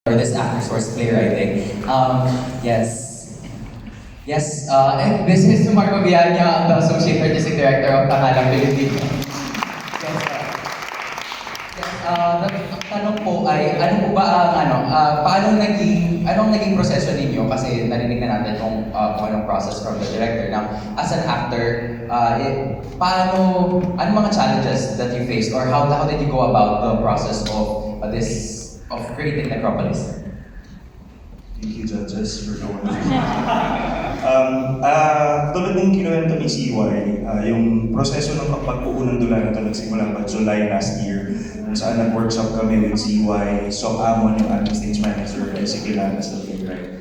or this actor's source playwriting. And this is Marco Viaña, the Associate Artistic Director of Tanghalang Pilipino. The tanong po ay, ano po ba ang anong naging proseso ninyo? Kasi narinig na natin kung anong process from the director. Now, as an actor, anong mga challenges that you faced, or how did you go about the process of creating Nekropolis? Thank you, judges, for going on. Tulad ng kinuwento ni CY, yung proseso ng pagbuo ng dula na ito nagsimula pa July last year, kung saan nag-workshop kami with CY, So Amon, yung aming stage manager, and si Guelan as the playwright.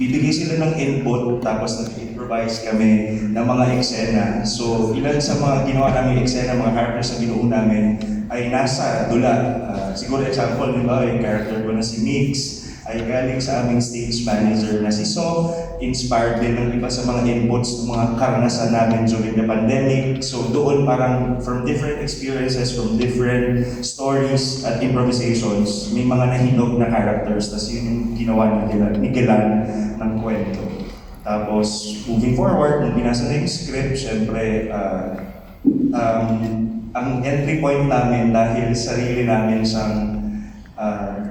Bibigay sila ng input, tapos nag-improvise kami ng mga eksena. So, ilan sa mga ginawa namin eksena, mga characters na binuo namin, ay nasa dula. Siguro example, di ba, yung character ko na si Mix, ay galing sa aming stage manager na si So, inspired din ng iba sa mga inputs ng mga karanasan namin during the pandemic. So doon parang from different experiences, from different stories at improvisations, may mga nahinog na characters, tas yun yung ginawa ni Guelan ng kwento. Tapos moving forward, nung binasa na yung script, syempre ang entry point namin dahil sarili namin siyang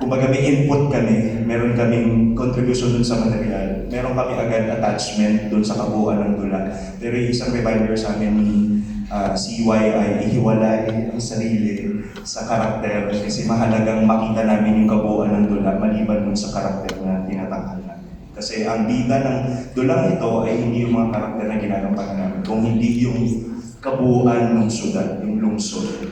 kumbaga may input kami, meron kaming contribution dun sa material, meron kami agad attachment dun sa kabuuan ng dula. Pero yung isang reminder sa amin ni CY ay ihiwalay ang sarili sa karakter kasi mahalagang makita namin yung kabuuan ng dula maliban dun sa karakter na tinatanghal namin. Kasi ang bida ng dulang ito ay hindi yung mga karakter na ginagampanan namin, kung hindi yung kabuuan ng syudad, yung lungsod.